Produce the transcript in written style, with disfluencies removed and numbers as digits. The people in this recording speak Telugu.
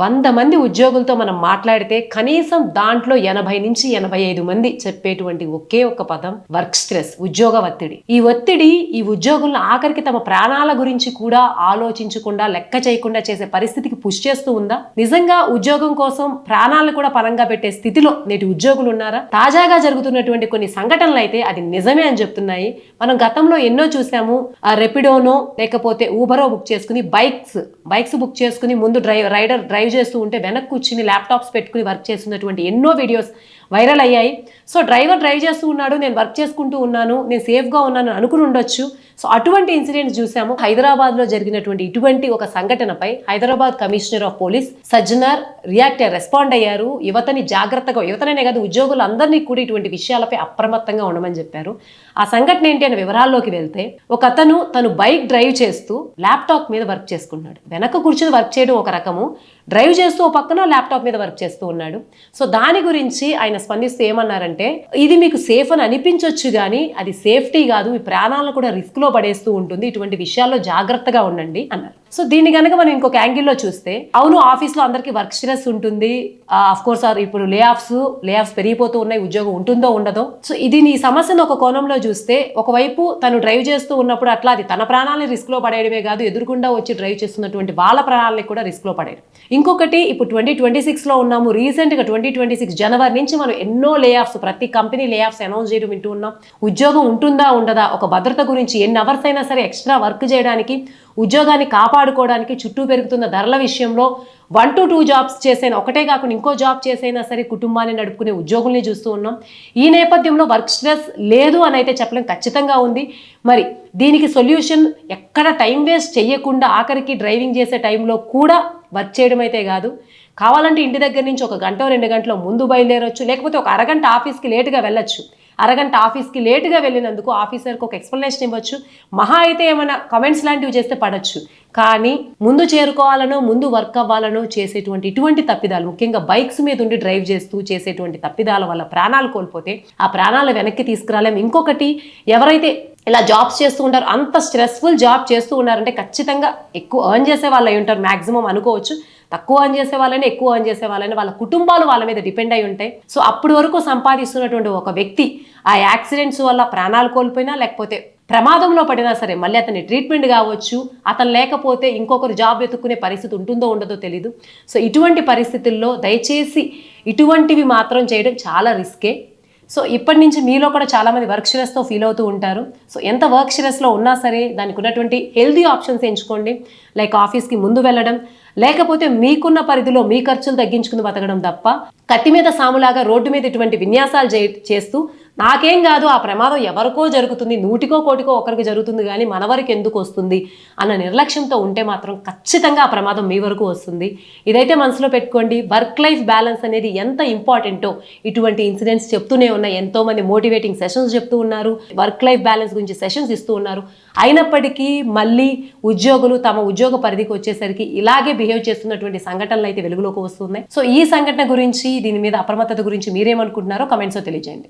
100 మంది ఉద్యోగులతో మనం మాట్లాడితే కనీసం దాంట్లో 80 నుంచి 85 మంది చెప్పేటువంటి ఒకే ఒక పదం వర్క్ స్ట్రెస్, ఉద్యోగ ఒత్తిడి. ఈ ఒత్తిడి ఈ ఉద్యోగులను ఆఖరికి తమ ప్రాణాల గురించి కూడా ఆలోచించకుండా, లెక్క చేయకుండా చేసే పరిస్థితికి పుష్ చేస్తూ ఉందా? నిజంగా ఉద్యోగం కోసం ప్రాణాలను కూడా పరంగా పెట్టే స్థితిలో నేటి ఉద్యోగులు ఉన్నారా? తాజాగా జరుగుతున్నటువంటి కొన్ని సంఘటనలు అయితే అది నిజమే అని చెప్తున్నాయి. మనం గతంలో ఎన్నో చూసాము. రెపిడోనో లేకపోతే ఊబరో బుక్ చేసుకుని బైక్స్ బుక్ చేసుకుని ముందు రైడర్ డ్రైవ్ చేస్తూ ఉంటే వెనక్కి కూర్చుని ల్యాప్టాప్స్ పెట్టుకుని వర్క్ చేస్తున్నటువంటి ఎన్నో వీడియోస్ వైరల్ అయ్యాయి. సో డ్రైవర్ డ్రైవ్ చేస్తూ ఉన్నాడు, నేను వర్క్ చేసుకుంటూ ఉన్నాను, నేను సేఫ్గా ఉన్నాను అనుకుని ఉండొచ్చు. సో అటువంటి ఇన్సిడెంట్స్ చూసాము. హైదరాబాద్లో జరిగినటువంటి ఇటువంటి ఒక సంఘటనపై Hyderabad commissioner of police Sajjanar respond అయ్యారు. యువతనే కాదు ఉద్యోగులందరినీ కూడా ఇటువంటి విషయాలపై అప్రమత్తంగా ఉండమని చెప్పారు. ఆ సంఘటన ఏంటి అనే వివరాల్లోకి వెళ్తే, ఒక అతను తను బైక్ డ్రైవ్ చేస్తూ ల్యాప్టాప్ మీద వర్క్ చేసుకున్నాడు. వెనక కూర్చొని వర్క్ చేయడం ఒక రకము, డ్రైవ్ చేస్తూ ఒక పక్కన ల్యాప్టాప్ మీద వర్క్ చేస్తూ ఉన్నాడు. సో దాని గురించి ఆయన స్పందిస్తూ ఏమన్నారంటే, ఇది మీకు సేఫ్ అని అనిపించవచ్చు కానీ అది సేఫ్టీ కాదు, మీ ప్రాణాలను కూడా రిస్క్ లో పడేస్తూ ఉంటుంది, ఇటువంటి విషయాల్లో జాగ్రత్తగా ఉండండి అన్నారు. సో దీన్ని కనుక మనం ఇంకొక యాంగిల్లో చూస్తే, అవును ఆఫీస్లో అందరికీ వర్క్ స్ట్రెస్ ఉంటుంది, అఫ్ కోర్స్ ఇప్పుడు లే ఆఫ్స్ పెరిగిపోతూ ఉన్నాయి, ఉద్యోగం ఉంటుందో ఉండదో. సో ఇది నీ సమస్యను ఒక కోణంలో చూస్తే, ఒకవైపు తను డ్రైవ్ చేస్తూ ఉన్నప్పుడు అట్లా అది తన ప్రాణాలని రిస్క్ లో పడేయడమే కాదు, ఎదురుకుండా వచ్చి డ్రైవ్ చేస్తున్నటువంటి వాళ్ళ ప్రాణాలని కూడా రిస్క్ లో పడేయడం. ఇంకొకటి, ఇప్పుడు 2026లో ఉన్నాము. రీసెంట్గా 2026 జనవరి నుంచి మనం ఎన్నో లే ఆఫ్స్, ప్రతి కంపెనీ లే ఆఫ్స్ అనౌన్స్ చేయడం వింటూ ఉన్నాం. ఉద్యోగం ఉంటుందా ఉండదా, ఒక భద్రత గురించి ఎన్ని అవర్స్ అయినా సరే ఎక్స్ట్రా వర్క్ చేయడానికి, ఉద్యోగాన్ని కాపాడుకోవడానికి, చుట్టూ పెరుగుతున్న ధరల విషయంలో 1 to 2 జాబ్స్ చేసైనా, ఒకటే కాకుండా ఇంకో జాబ్ చేసైనా సరే కుటుంబాన్ని నడుపుకునే ఉద్యోగుల్ని చూస్తూ ఉన్నాం. ఈ నేపథ్యంలో వర్క్ స్ట్రెస్ లేదు అని అయితే చెప్పలేం, ఖచ్చితంగా ఉంది. మరి దీనికి సొల్యూషన్ ఎక్కడ టైం వేస్ట్ చేయకుండా ఆఖరికి డ్రైవింగ్ చేసే టైంలో కూడా వర్క్ చేయడం అయితే కాదు, కావాలంటే ఇంటి దగ్గర నుంచి 1 గంట 2 గంటల ముందు బయలుదేరొచ్చు, లేకపోతే ఒక అరగంట ఆఫీస్కి లేటుగా వెళ్ళొచ్చు. అరగంట ఆఫీస్కి లేటుగా వెళ్ళినందుకు ఆఫీసర్కి ఒక ఎక్స్ప్లెనేషన్ ఇవ్వచ్చు, మహా అయితే ఏమైనా కమెంట్స్ లాంటివి చేస్తే పడవచ్చు. కానీ ముందు చేరుకోవాలనో, ముందు వర్క్ అవ్వాలనో చేసేటువంటి ఇటువంటి తప్పిదాలు, ముఖ్యంగా బైక్స్ మీద ఉండి డ్రైవ్ చేస్తూ చేసేటువంటి తప్పిదాల వల్ల ప్రాణాలు కోల్పోతే ఆ ప్రాణాలు వెనక్కి తీసుకురాలేం. ఇంకొకటి, ఎవరైతే ఇలా జాబ్స్ చేస్తూ ఉంటారు, అంత స్ట్రెస్ఫుల్ జాబ్ చేస్తూ ఉన్నారంటే ఖచ్చితంగా ఎక్కువ ఎర్న్ చేసే వాళ్ళు అయి ఉంటారు మ్యాక్సిమం అనుకోవచ్చు. తక్కువ ఎర్న్ చేసే వాళ్ళని, ఎక్కువ ఎర్న్ చేసే వాళ్ళని, వాళ్ళ కుటుంబాలు వాళ్ళ మీద డిపెండ్ అయి ఉంటాయి. సో అప్పటి వరకు సంపాదిస్తున్నటువంటి ఒక వ్యక్తి ఆ యాక్సిడెంట్స్ వల్ల ప్రాణాలు కోల్పోయినా, లేకపోతే ప్రమాదంలో పడినా సరే మళ్ళీ అతని ట్రీట్మెంట్ కావచ్చు, అతను లేకపోతే ఇంకొకరు జాబ్ వెతుక్కునే పరిస్థితి ఉంటుందో ఉండదో తెలీదు. సో ఇటువంటి పరిస్థితుల్లో దయచేసి ఇటువంటివి మాత్రం చేయడం చాలా రిస్కే. సో ఇప్పటి నుంచి మీలో కూడా చాలామంది వర్క్ స్ట్రెస్తో ఫీల్ అవుతూ ఉంటారు. సో ఎంత వర్క్ స్ట్రెస్లో ఉన్నా సరే దానికి ఉన్నటువంటి హెల్దీ ఆప్షన్స్ ఎంచుకోండి. లైక్ ఆఫీస్కి ముందు వెళ్ళడం, లేకపోతే మీకున్న పరిధిలో మీ ఖర్చులు తగ్గించుకుని బతకడం తప్ప కత్తి మీద సాములాగా రోడ్డు మీద ఇటువంటి విన్యాసాలు చేస్తూ నాకేం కాదు, ఆ ప్రమాదం ఎవరికో జరుగుతుంది, 100కో 1,00,000కో ఒకరికి జరుగుతుంది కానీ మన వరకు ఎందుకు వస్తుంది అన్న నిర్లక్ష్యంతో ఉంటే మాత్రం ఖచ్చితంగా ఆ ప్రమాదం మీ వరకు వస్తుంది. ఇదైతే మనసులో పెట్టుకోండి. వర్క్ లైఫ్ బ్యాలెన్స్ అనేది ఎంత ఇంపార్టెంటో ఇటువంటి ఇన్సిడెంట్స్ చెప్తూనే ఉన్నాయి. ఎంతోమంది మోటివేటింగ్ సెషన్స్ చెప్తూ ఉన్నారు, వర్క్ లైఫ్ బ్యాలెన్స్ గురించి సెషన్స్ ఇస్తూ ఉన్నారు. అయినప్పటికీ మళ్ళీ ఉద్యోగులు తమ ఉద్యోగ పరిధికి వచ్చేసరికి ఇలాగే బిహేవ్ చేస్తున్నటువంటి సంఘటనలు అయితే వెలుగులోకి వస్తున్నాయి. సో ఈ సంఘటన గురించి, దీని మీద అప్రమత్తత గురించి మీరేమనుకుంటున్నారో కమెంట్స్లో తెలియజేయండి.